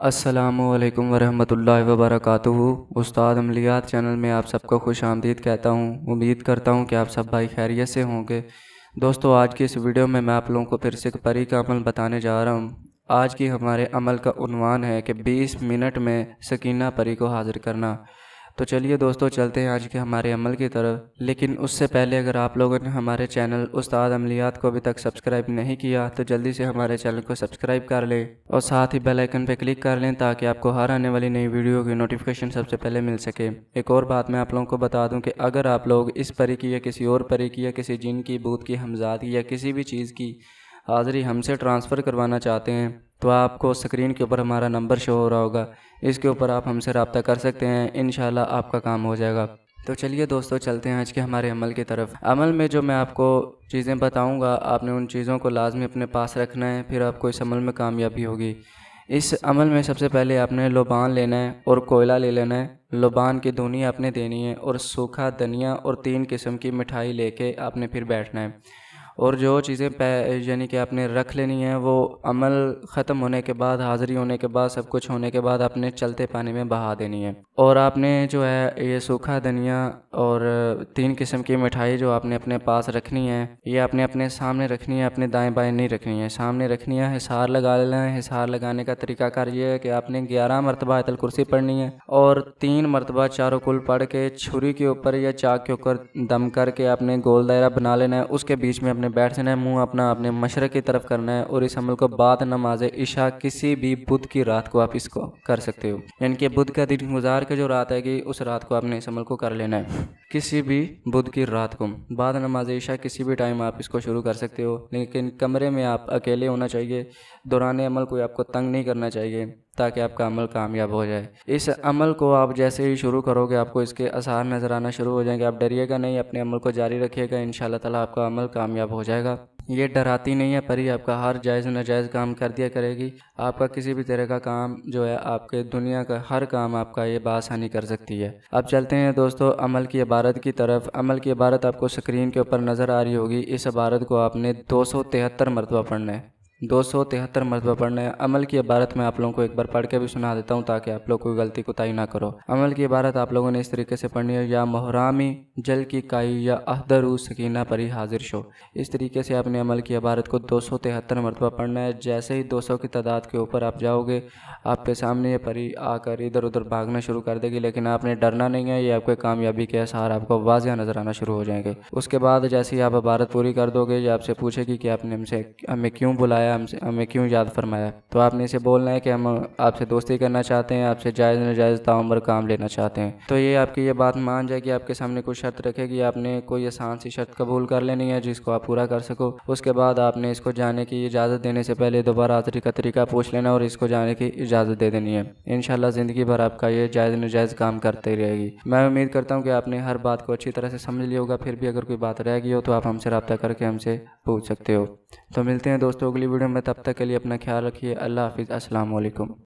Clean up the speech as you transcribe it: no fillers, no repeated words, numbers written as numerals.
अस्सलामुअलैकुम वरहमतुल्लाहि वबरकातुहू। उस्ताद अमलियात चैनल में आप सबको खुश आमदीद कहता हूँ। उम्मीद करता हूँ कि आप सब भाई खैरियत से होंगे। दोस्तों, आज की इस वीडियो में मैं आप लोगों को फिर से एक परी का अमल बताने जा रहा हूँ। आज की हमारे अमल का उन्वान है कि 20 मिनट में सकीना परी को हाज़िर करना। तो चलिए दोस्तों, चलते हैं आज के हमारे अमल की तरफ। लेकिन उससे पहले अगर आप लोगों ने हमारे चैनल उस्ताद अमलियात को अभी तक सब्सक्राइब नहीं किया तो जल्दी से हमारे चैनल को सब्सक्राइब कर लें और साथ ही बेल आइकन पर क्लिक कर लें ताकि आपको हर आने वाली नई वीडियो की नोटिफिकेशन सबसे पहले मिल सके। एक और बात मैं आप लोगों को बता दूं कि अगर आप लोग इस परी की या किसी और परी की या किसी जिन की, भूत की, हमजाद की या किसी भी चीज़ की हाज़िरी हमसे ट्रांसफ़र करवाना चाहते हैं तो आपको स्क्रीन के ऊपर हमारा नंबर शो हो रहा होगा, इसके ऊपर आप हमसे रब्ता कर सकते हैं। इंशाल्लाह आपका काम हो जाएगा। तो चलिए दोस्तों, चलते हैं आज के हमारे अमल की तरफ। अमल में जो मैं आपको चीज़ें बताऊंगा, आपने उन चीज़ों को लाजमी अपने पास रखना है, फिर आपको इस अमल में कामयाबी होगी। इस अमल में सबसे पहले आपने लोबान लेना है और कोयला ले लेना है। लोबान की धुनी आपने देनी है और सूखा धनिया और 3 किस्म की मिठाई लेके आपने फिर बैठना है। और जो चीज़ें यानी कि आपने रख लेनी है वो अमल ख़त्म होने के बाद, हाज़िरी होने के बाद, सब कुछ होने के बाद आपने चलते पानी में बहा देनी है। और आपने जो है ये सूखा धनिया और 3 किस्म की मिठाई जो आपने अपने पास रखनी है, ये आपने अपने सामने रखनी है, अपने दाएं बाएं नहीं रखनी है, सामने रखनी है। हिसार लगा लेना है। हिसार लगाने का तरीकाकार ये है कि आपने 11 मरतबा आयतल कुर्सी पढ़नी है और 3 मरतबा चारों कुल पढ़ के छुरी के ऊपर या चाक के ऊपर दम करके आपने गोल दायरा बना लेना है। उसके बीच में अपने बैठ जाना है, मुंह अपना अपने मशरक़ की तरफ करना है। और इस अमल को बाद नमाज इशा किसी भी बुध की रात को आप इसको कर सकते हो, यानी कि बुध का दिन गुजार के जो रात आएगी उस रात को आपने इस अमल को कर लेना है। किसी भी बुध की रात को बाद नमाज इशा किसी भी टाइम आप इसको शुरू कर सकते हो, लेकिन कमरे में आप अकेले होना चाहिए। दौरान अमल कोई आपको तंग नहीं करना चाहिए ताकि आपका अमल कामयाब हो जाए। इस अमल को आप जैसे ही शुरू करोगे आपको इसके असर नज़र आना शुरू हो जाएंगे। आप डरिएगा नहीं, अपने अमल को जारी रखिएगा, इंशाअल्लाह ताला आपका अमल कामयाब हो जाएगा। ये डराती नहीं है परी, आपका हर जायज़ नाजायज़ काम कर दिया करेगी। आपका किसी भी तरह का काम जो है, आपके दुनिया का हर काम आपका ये बासानी कर सकती है। अब चलते हैं दोस्तों अमल की इबारत की तरफ। अमल की इबारत आपको स्क्रीन के ऊपर नज़र आ रही होगी। इस इबारत को आपने 273 मरतबा पढ़ना है। 273 मरतबा पढ़ना है। अमल की इबारत मैं आप लोगों को एक बार पढ़ के भी सुना देता हूँ ताकि आप लोग कोई गलती कोताही ना करो। अमल की इबारत आप लोगों ने इस तरीके से पढ़नी है, या मोहरामी जल की काई या अहदरू सकीना परी हाजिर शो। इस तरीके से आपने अमल की इबारत को 273 मरतबा पढ़ना है। जैसे ही 200 की तादाद के ऊपर आप जाओगे, आपके सामने ये परी आकर इधर उधर भागना शुरू कर देगी, लेकिन आपने डरना नहीं है। ये आपके कामयाबी के आसार आपको वाज़िह नज़र आना शुरू हो जाएंगे। उसके बाद जैसे ही आप इबारत पूरी कर दोगे, ये आपसे पूछेगी कि आपने हमें क्यों बुलाया, हमें क्यों याद फरमाया। तो आपने इसे बोलना है कि हम आपसे दोस्ती करना चाहते हैं, आपसे जायज़ नाजायज़ ताउम्र काम लेना चाहते हैं। तो ये आपकी ये बात मान जाएगी, आपके सामने कुछ शर्त रखेगी, आपने कोई आसान सी शर्त कबूल कर लेनी है जिसको आप पूरा कर सको। उसके बाद आपने इसको जाने की इजाज़त देने से पहले दोबारा हाज़िरी का तरीका पूछ लेना और इसको जाने की इजाज़त दे देनी है। इंशाल्लाह ज़िंदगी भर आपका ये जायज़ नाजायज़ काम करते ही रहेगी। मैं उम्मीद करता हूँ कि आपने हर बात को अच्छी तरह से समझ लिया होगा। फिर भी अगर कोई बात रह गई हो तो आप हमसे रब्ता करके हमसे पूछ सकते हो। तो मिलते हैं दोस्तों अगली वीडियो में, तब तक के लिए अपना ख्याल रखिए। अल्लाह हाफिज़। अस्सलाम वालेकुम।